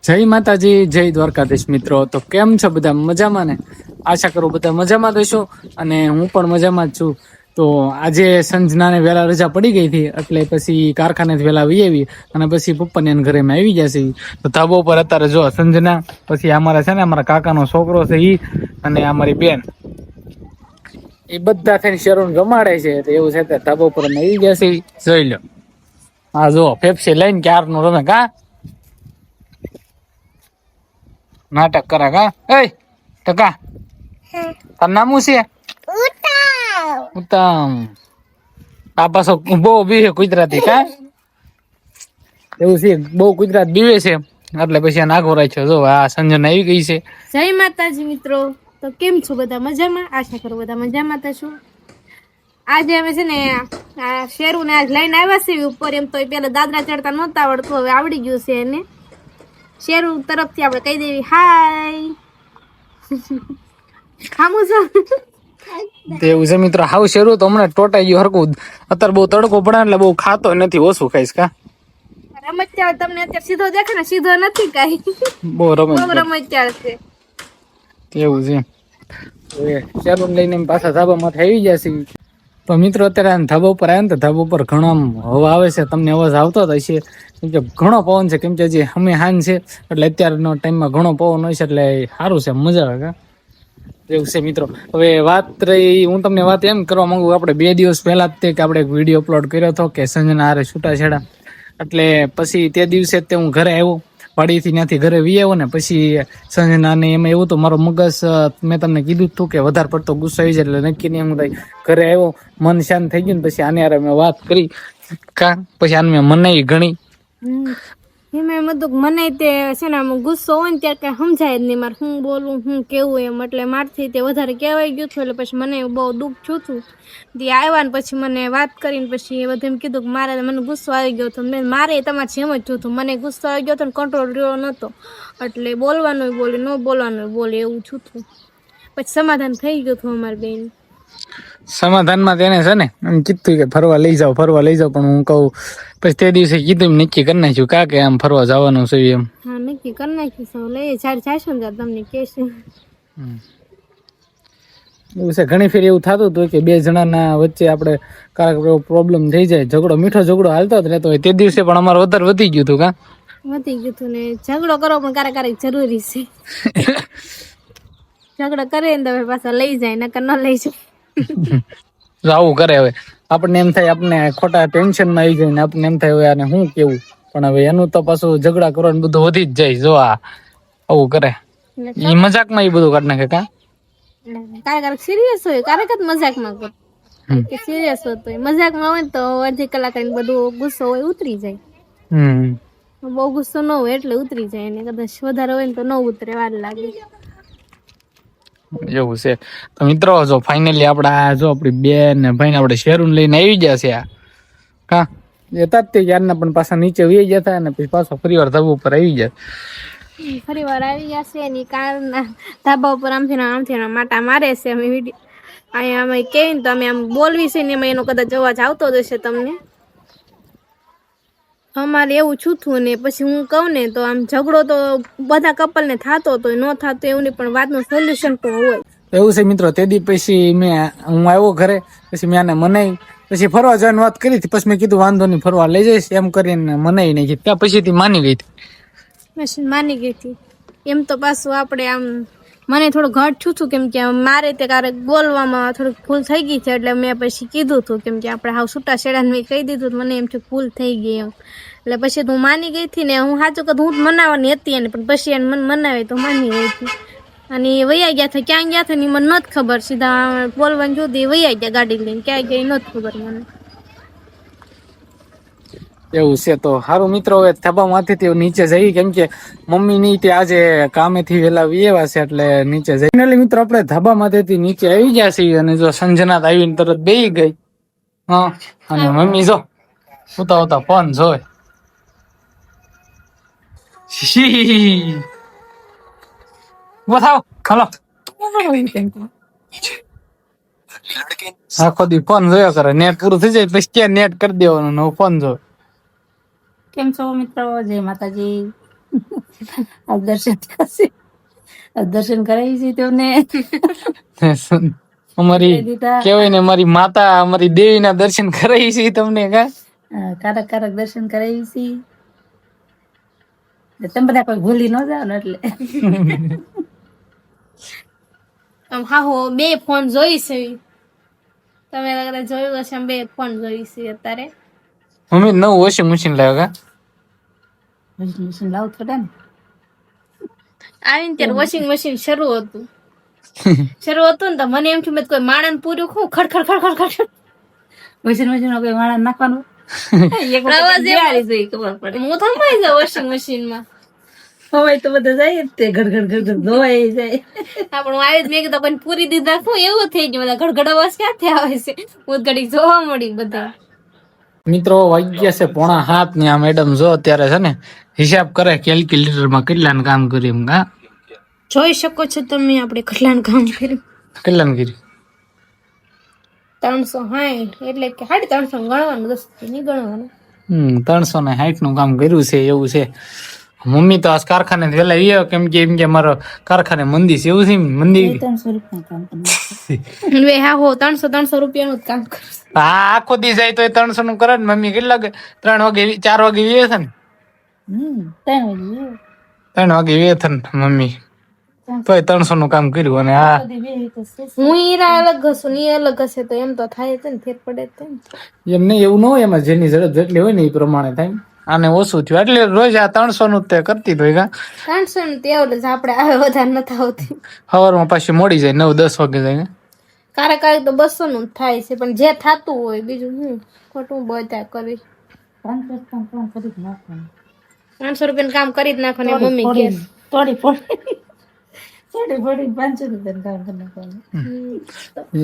જય માતાજી, જય દ્વારકાધીશ મિત્રો. તો કેમ છો બધા? મજામાં ને? આશા કરું બધા મજામાં થશો અને હું પણ મજામાં જ છું. તો આજે સંજનાને વહેલા રજા પડી ગઈ હતી એટલે પછી કારખાને વહેલા આવી આવી અને પછી પપ્પાને ઘરે આવી જશે. તો ધાબો પર અત્યારે જો સંજના, પછી અમારા છે ને અમારા કાકાનો છોકરો છે ઈ, અને અમારી બેન, એ બધા થઈને શેરોન રમાડે છે. તો એવું છે તે ધાબો પર અમે આવી જશે. જોઈ લો, હા જો પેપ્સી લઈને ક્યારનું રમે કા નાટક કરે કા. એ ટકા તાર નામ શું છે? ઉત્તમ. આ પાછો બહુ બીવે ગુજરાતી કા, એવું છે બહુ ગુજરાત બીવે છે એટલે પછી આ નાખો રાખ્યો. જો આ સંજના આવી ગઈ છે. જય માતાજી મિત્રો. તો કેમ છો બધા? મજામાં? આશા કરું બધા મજામાં થશો. આજે અમે છે ને આ શેરું ને આજ લઈને આવ્યા છે ઉપર. એમ તો પેલા દાદરા ચડતા નહોતા આવડતું, હવે આવડી ગયું છે એને. શેરું તરફથી આપણે કહી દેવી હાય. ખામું છો? એવું છે મિત્રો. હાવ શેરું તો હમણાં ટોટાઈ ગયું હરકું. અત્યારે બહુ તડકો પડે એટલે બહુ ખાતો નથી, ઓછું ખાઈશ કા. રમત ચાલ તમને અત્યારે સીધો દેખે ને, સીધો નથી કઈ. બહુ રમત ચાલ છે. એવું છે. હવે શેરું લઈને પાછા ધાબા માથે આવી જશે. તો મિત્રો અત્યારે ધાબા ઉપર આવ્યા ને તો ધાબા ઉપર ઘણો હવા આવે છે. તમને અવાજ આવતો જ હશે કેમ કે ઘણો પવન છે. કેમ કે હજી અમે હાન છે એટલે અત્યારનો ટાઈમમાં ઘણો પવન હોય છે એટલે સારું છે, મજા આવે કા. એવું છે મિત્રો. હવે વાત રહી, હું તમને વાત એમ કરવા માંગુ, આપણે 2 દિવસ પહેલા જ તે કે આપણે એક વિડીયો અપલોડ કર્યો હતો કે સંજના હારે છૂટાછેડા. એટલે પછી તે દિવસે તે હું ઘરે આવ્યો, વાડીથી ત્યાંથી ઘરે વી આવ્યો ને પછી સંજનાને એમાં એવું તો મારો મગજ, મેં તમને કીધું હતું કે વધારે પડતો ગુસ્સો આવી જાય એટલે નક્કી નહીં હું થાય. ઘરે આવ્યો, મન શાંત થઈ ગયું ને પછી આને યાર મેં વાત કરી કા, પછી આને મેં મનાઈ ઘણી. એમ બધું મને તે છે ને ગુસ્સો હોય ને ત્યારે કઈ સમજાય જ નહીં મારે હું બોલું હું કેવું એમ. એટલે મારથી તે વધારે કહેવાય ગયું હતું એટલે પછી મને બહુ દુઃખ થયું હતું. તે આવ્યા ને પછી મને વાત કરીને પછી એ બધું એમ કીધું કે મારે મને ગુસ્સો આવી ગયો હતો. મારે તમારે જેમ જ થયું હતું. મને ગુસ્સો આવી ગયો હતો ને કંટ્રોલ રહ્યો નહોતો એટલે બોલવાનું બોલી, ન બોલવાનું બોલે એવું થયું હતું. પછી સમાધાન થઈ ગયું હતું અમારી બેન. સમાધાનમાં તેને છે ને એમ કીધું કે ફરવા લઈ જાઓ, ફરવા લઈ જાઓ, પણ હું કહું પછી તે દિવસે કીધું એમ નક્કી કરી નાખ્યું કા કે આમ ફરવા જવાનું છે એમ. હા નક્કી કરી નાખ્યું. લઈ જાશો ને તમને કહેશું. એવું છે. ઘણી ફેર એવું થતું હતું કે 2 જણાના વચ્ચે આપણે કાંઈક પ્રોબ્લેમ થઈ જાય, ઝઘડો મીઠો ઝઘડો હાલતો જ રહેતો હોય. તે દિવસે પણ અમારે વધારે વધી ગયું હતું કા. વધી ગયું હતું ને ઝઘડો કરવો પણ ક્યારેક જરૂરી છે. ઝઘડો કરે ને તમે પાછા લઈ જાય, નકર ન લઈ જાય. આવું કરે. હવે આપણને એમ થાય, આપણે ખોટા ટેન્શનમાં આવી જાય ને આપણને એમ થાય હવે આને શું કેવું, પણ હવે એનું તો પાછું ઝઘડા કરવાનું બધું વધી જ જાય. જો આ આવું કરે, એ મજાકમાં એ બધું કાઢ નાખે કા. ક્યારેક સિરિયસ હોય, ક્યારેક જ મજાકમાં કર. સિરિયસ હોય મજાકમાં હોય તો અડધી કલાક બધું ગુસ્સો હોય ઉતરી જાય. બહુ ગુસ્સો ન હોય એટલે ઉતરી જાય, ને કદાચ વધારે હોય ને તો ન ઉતરે, વાર લાગે. એવું છે. તો મિત્રો જો ફાઇનલી આપણી બેન ને ભાઈ આપણે શેરું લઈને આવી ગયા છે કા. જતા જ તે યારના પણ પાછા નીચે વહી જતા અને પછી પાછો ફરીવાર ધાબા ઉપર આવી જાય. ફરી વાર આવી ગયા છે એની કારના ધાબા ઉપર આમથી માટા મારે છે. અમે વિડીયો અહીંયા અમે કહીને તો અમે આમ બોલવી છે ને એમાં એનો કદાચ અવાજ આવતો જ હશે તમને. અમારે એવું છૂથું ને પછી હું કહું ને તો આમ ઝઘડો તો બધા કપલને થતો હતો, ન થતો એવું નહીં, પણ વાતનું સોલ્યુશન પણ હોય. એવું છે મિત્રો. તે દી પછી હું આવ્યો ઘરે, પછી મેં આને મનાઈ, પછી ફરવા જવાની વાત કરી હતી. પછી મેં કીધું વાંધો નહીં, ફરવા લઈ જઈશ એમ કરીને મનાઈ નહીં કીધું. ત્યાં પછી માની ગઈ હતી. પછી માની ગઈ હતી. એમ તો પાછું આપણે આમ મને થોડું ઘટ થયું હતું કેમ કે મારે તે ક્યારેક બોલવામાં થોડુંક ભૂલ થઈ ગઈ છે એટલે મેં પછી કીધું હતું કેમ કે આપણે હાવ છૂટા છેડાને મેં કહી દીધું. મને એમ થયું ભૂલ થઈ ગઈ એમ, એટલે પછી હું માની ગઈ હતી ને. હું સાચું કહું હું મનાવવાની હતી એને, પણ પછી એને મને મનાવે તો માની ગઈ હતી. અને એ વૈયા ગયા હતા, ક્યાં ગયા હતા ને મને નથી ખબર. સીધા બોલવાનું જોતી વૈયા ગયા ગાડી લઈને, ક્યાં ગયા નથી ખબર મને. એવું છે. તો સારું મિત્રો, હવે ધાબામાંથી નીચે જઈ કેમ કે મમ્મી ની તે આજે કામેથી વેલા વિયેવા છે એટલે નીચે જઈ. ફાઇનલી મિત્રો આપણે ધાબામાંથી નીચે આવી ગયા છીએ અને જો સંજના આવીને તરત બેહી ગઈ. હા, અને મમ્મી જો ઉતા ફોન જોય. બતાવો હાલો. આખો દી ફોન જોયો કરે, નેટ પૂરું થઈ જાય પછી ક્યાં નેટ કરી દેવાનું, ફોન જો. કેમ છો મિત્રો? જય માતાજી. આ દર્શન કરશે, આ દર્શન કરાવી છે તમને અમારી દીધા. કેવાય ને અમારી માતા અમારી દેવીના દર્શન કરાવી છે તમને કા કારક કારક દર્શન કરાવી છે તમે બધા કોઈ ભૂલી ન જાવ ને એટલે આમ હા હો બે ફોન જોઈ છે તમે કદાચ જોયું હશે આમ બે ફોન જોઈ છે અત્યારે મમ્મી નવું વોશિંગ મશીન લાવ્યા કા વોશિંગ મશીન લાવું થોડા ને આવીને ત્યારે વોશિંગ મશીન શરૂ હતું ને તો મને એમ થયું મેં કોઈ માણસ પૂરું ખું ખડખડ ખડખડ ખડખડ વોશિંગ મશીન કોઈ માણસ નાખવાનું એક વખત આવાજ એમ દિવાળી જોઈ ખબર પડે હું થંભાઈ જાઉં વોશિંગ મશીન માં હવે તો બધા જાય જ તે ગડગડ ગડગડ ધોવાઈ જાય આપણું આવી જ મેં કીધું કોઈ પૂરી દીધા શું એવું થઈ ગયું બધા ગડગડ અવાજ ક્યાંથી આવે છે હું ઘડી જોવા મળી બધા મિત્રો વાગ્યા છે 6:30 ને આ મેડમ જો અત્યારે છે ને હિસાબ કરે કેલ્ક્યુલેટર માં કેટલાનું કામ કર્યું એમ કા જોઈ શકો છો તમે આપણે કેટલાનું કામ કર્યું કેટલાનું કર્યું 360 એટલે કે 350 ગણવાનું 10 નહીં ગણવાનું 360 નું કામ કર્યું છે એવું છે મમ્મી તો આ કારખાને વેલા આવ્યો કેમ કે મારો કારખાને મંદી છે એવું છે મંદી 300 રૂપિયા કામ કરે વે હા હો 300 રૂપિયાનું જ કામ કરું હા આખો દી જાય તો 300 નું કરે ને મમ્મી કેટલા 3 વાગે 4 વાગે વે છે ને 3 વાગે વે છે ને મમ્મી તોય 300 નું કામ કર્યું અને આ હું હીરા અલગ હશું ની અલગ હશે તો એમ તો થાય છે ને ફેર પડે છે ને એમ નહીં એવું ન હોય એમાં જેની ઝડપ જેટલી હોય ને એ પ્રમાણે થાય આને ઓછું થયું એટલે રોજ આ 300 નું તે કરતી હોય કા 300 નું તેવડ જ આપણે આવે વધારે નથી આવતી સવારમાં પાછી મોડી જાય 9-10 વાગે જાય કારે કારે તો 200 નું જ થાય છે પણ જે થાતું હોય બીજું હું ખોટું બધા કરી 300 રૂપિયાનું કામ કરી જ નાખો ને મમ્મી કે થોડી પડી 500 રૂપિયા કામ કરી નાખવાનું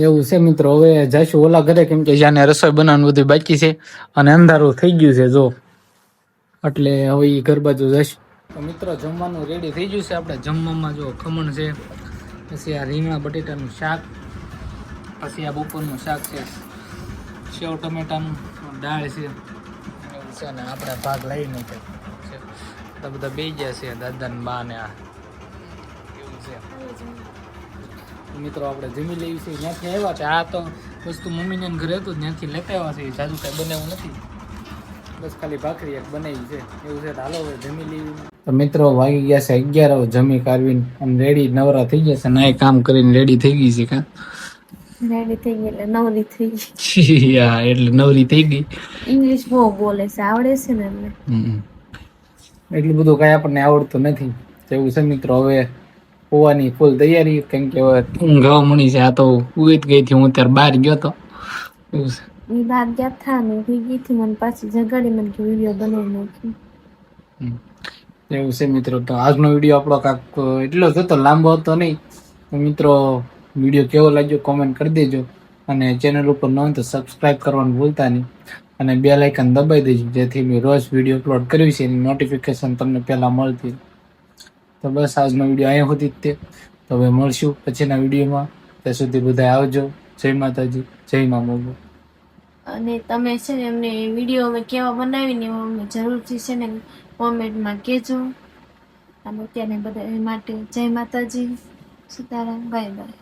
એવું છે મિત્રો હવે જઈશું ઓલા ઘરે કેમ કે જ્યાં રસોઈ બનાવવાનું બધું બાકી છે અને અંધારું થઈ ગયું છે જો એટલે હવે ઈ ઘર બાજુ જઈશું તો મિત્રો જમવાનું રેડી થઈ ગયું છે આપણે જમવામાં જો ખમણ છે પછી આ રીંગણા બટેટાનું શાક પછી આ બપોરનું શાક છે સેવ ટમેટાનું દાળ છે એવું છે ને આપણે ભાગ લઈને છે બધા બે ગયા છે દાદા ને બા ને આ એવું છે મિત્રો આપણે જમી લેવી છે ત્યાંથી આવ્યા છે આ તો વસ્તુ મમ્મીને ઘરે હતું ત્યાંથી લેતા આવ્યા છે જાજુ કાંઈ બનાવવું નથી બસ ખાલી ભાખરી એક બનાવી છે એવું છે હાલો હવે જમી લેવી તો મિત્રો વાગી ગયા છે 11 હવે જમી કાઢવીને અને રેડી નવરા થઈ ગયા છે ના કામ કરીને રેડી થઈ ગઈ છે કા રેડી થઈ ગઈ એટલે નવરી થઈ ગઈ હા એટલે નવરી થઈ ગઈ ઇંગ્લિશ બહુ બોલે છે આવડે છે ને એટલે એટલું બધું કાંઈ આપણને આવડતું નથી એવું છે મિત્રો હવે હોવાની ફૂલ તૈયારી કેમ કે હવે ઊંઘ આવવા મળી છે આ તો ઉગી જ ગઈ હતી હું ત્યારે બહાર ગયો તો એવું છે એ બાદ ગયા થા ને ઉઠી ગઈ થી મને પાછી જગાડી મને કે વિડીયો બનાવી નાખી એવું છે મિત્રો તો આજનો વિડીયો આપણો કાંક એટલો જ હતો લાંબો હતો નહીં તો મિત્રો વિડીયો કેવો લાગ્યો કોમેન્ટ કરી દેજો અને ચેનલ ઉપર ન હોય તો સબસ્ક્રાઈબ કરવાનું ભૂલતા નહીં અને બેલ આઇકન દબાવી દેજો જેથી મેં રોજ વિડીયો અપલોડ કર્યું છે એની નોટિફિકેશન તમને પહેલાં મળતી તો બસ આજનો વિડીયો અહીંયા સુધી જ તે તો હવે મળશું પછીના વિડીયોમાં ત્યાં સુધી બધા આવજો જય માતાજી જય મા મોગલ અને તમે છે ને એમને વિડીયો અમે કેવા બનાવીને અમને જરૂરથી છે ને કોમેન્ટમાં કહેજો અને અત્યારે બધા એ માટે જય માતાજી સીતારામ બાય બાય